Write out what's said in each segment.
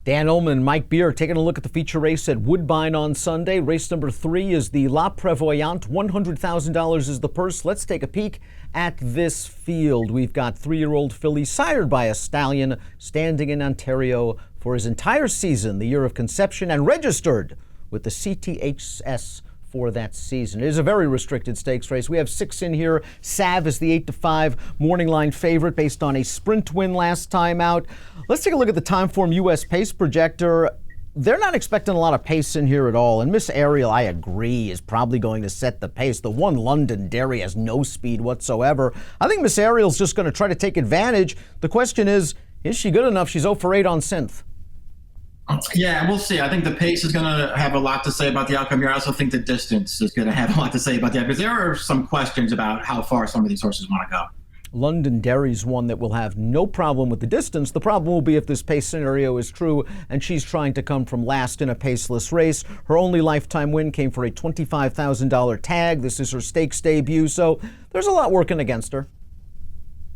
Dan Illman, Mike Beer taking a look at the feature race at Woodbine on Sunday. Race number 3 is the La Prevoyante. $100,000 is the purse. Let's take a peek at this field. We've got 3-year-old filly sired by a stallion standing in Ontario for his entire season, the year of conception, and registered with the CTHS for that season. It is a very restricted stakes race. We have 6 in here. Sav is the 8-5 morning line favorite based on a sprint win last time out. Let's take a look at the Timeform US pace projector. They're not expecting a lot of pace in here at all. And Miss Ariel, I agree, is probably going to set the pace. The one Londonderry has no speed whatsoever. I think Miss Ariel's just going to try to take advantage. The question is she good enough? She's 0-for-8 on synth. Yeah, we'll see. I think the pace is going to have a lot to say about the outcome here. I also think the distance is going to have a lot to say about that, because there are some questions about how far some of these horses want to go. Londonderry's one that will have no problem with the distance. The problem will be if this pace scenario is true and she's trying to come from last in a paceless race. Her only lifetime win came for a $25,000 tag. This is her stakes debut, so there's a lot working against her.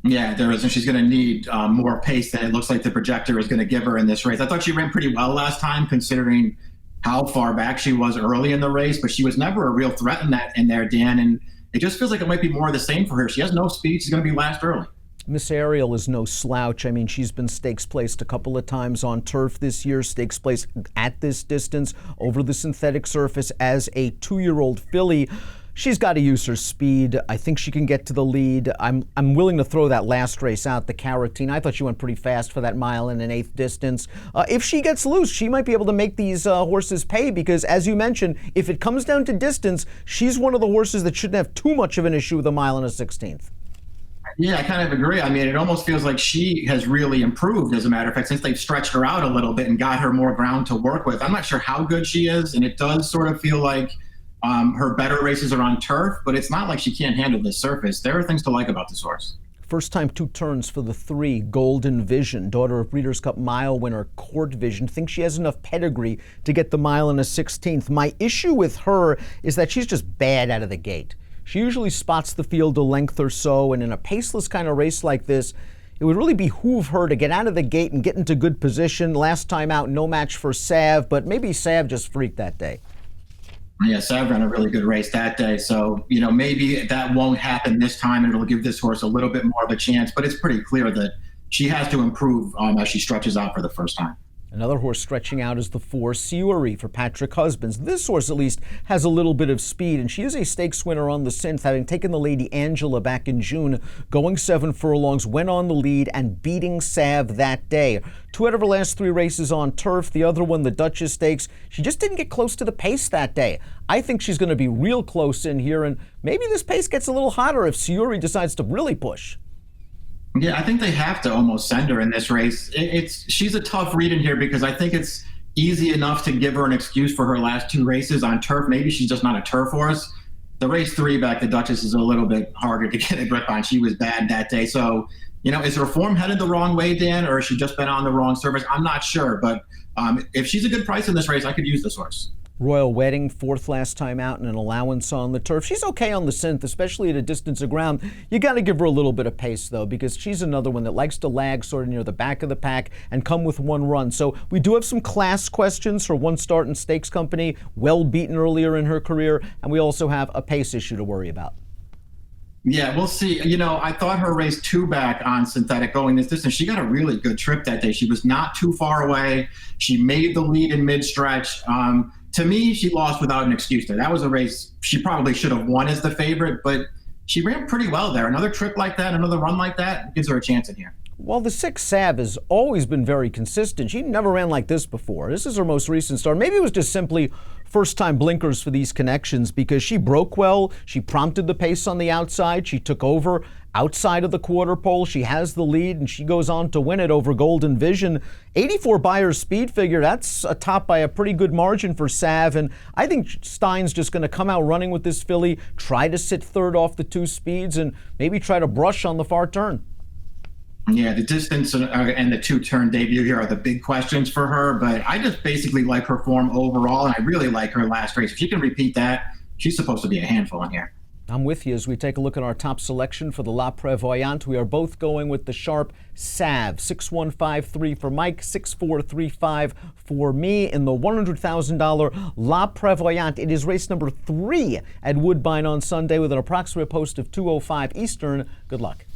Yeah, there is, and she's going to need more pace than it looks like the projector is going to give her in this race. I thought she ran pretty well last time, considering how far back she was early in the race, but she was never a real threat in there, Dan, and it just feels like it might be more of the same for her. She has no speed. She's going to be last early. Miss Ariel is no slouch. I mean, she's been stakes placed a couple of times on turf this year, stakes placed at this distance over the synthetic surface as a 2-year-old filly. She's got to use her speed. I think she can get to the lead. I'm willing to throw that last race out, the Carotene. I thought she went pretty fast for that 1 1/8 distance. If she gets loose, she might be able to make these horses pay, because, as you mentioned, if it comes down to distance, she's one of the horses that shouldn't have too much of an issue with 1 1/16. Yeah, I kind of agree. I mean, it almost feels like she has really improved, as a matter of fact, since they've stretched her out a little bit and got her more ground to work with. I'm not sure how good she is, and it does sort of feel like her better races are on turf, but it's not like she can't handle this surface. There are things to like about this horse. First time 2 turns for the 3, Golden Vision, daughter of Breeders' Cup Mile winner Court Vision. Thinks she has enough pedigree to get the 1 1/16. My issue with her is that she's just bad out of the gate. She usually spots the field a length or so, and in a paceless kind of race like this, it would really behoove her to get out of the gate and get into good position. Last time out, no match for Sav, but maybe Sav just freaked that day. Yeah, Sav ran a really good race that day. So, maybe that won't happen this time, and it'll give this horse a little bit more of a chance. But it's pretty clear that she has to improve as she stretches out for the first time. Another horse stretching out is the 4, Siuri, for Patrick Husbands. This horse, at least, has a little bit of speed, and she is a stakes winner on the synth, having taken the Lady Angela back in June, going 7 furlongs, went on the lead, and beating Sav that day. 2 out of her last 3 races on turf. The other one, the Duchess Stakes, she just didn't get close to the pace that day. I think she's going to be real close in here, and maybe this pace gets a little hotter if Siuri decides to really push. Yeah, I think they have to almost send her in this race. She's a tough read in here, because I think it's easy enough to give her an excuse for her last 2 races on turf. Maybe she's just not a turf horse. The race 3 back, the Duchess, is a little bit harder to get a grip on. She was bad that day. So, is her form headed the wrong way, Dan, or has she just been on the wrong surface? I'm not sure, but if she's a good price in this race, I could use this horse. Royal Wedding, 4th last time out, and an allowance on the turf. She's okay on the synth, especially at a distance of ground. You got to give her a little bit of pace, though, because she's another one that likes to lag sort of near the back of the pack and come with 1 run. So we do have some class questions for 1 start in Stakes Company, well beaten earlier in her career, and we also have a pace issue to worry about. Yeah, we'll see. I thought her race 2 back on synthetic going this distance, she got a really good trip that day. She was not too far away. She made the lead in mid-stretch. To me, she lost without an excuse there. That was a race she probably should have won as the favorite, but she ran pretty well there. Another trip like that, another run like that, gives her a chance in here. Well, the 6 Sav has always been very consistent. She never ran like this before. This is her most recent start. Maybe it was just simply first-time blinkers for these connections, because she broke well. She prompted the pace on the outside. She took over outside of the quarter pole. She has the lead, and she goes on to win it over Golden Vision. 84 Buyer's speed figure. That's a top by a pretty good margin for Sav, and I think Stein's just going to come out running with this filly, try to sit 3rd off the 2 speeds, and maybe try to brush on the far turn. Yeah, the distance and the 2-turn debut here are the big questions for her, but I just basically like her form overall, and I really like her last race. If she can repeat that, she's supposed to be a handful in here. I'm with you as we take a look at our top selection for the La Prevoyante. We are both going with the sharp Sav. 6153 for Mike, 6435 for me in the $100,000 La Prevoyante. It is race number 3 at Woodbine on Sunday with an approximate post of 2:05 Eastern. Good luck.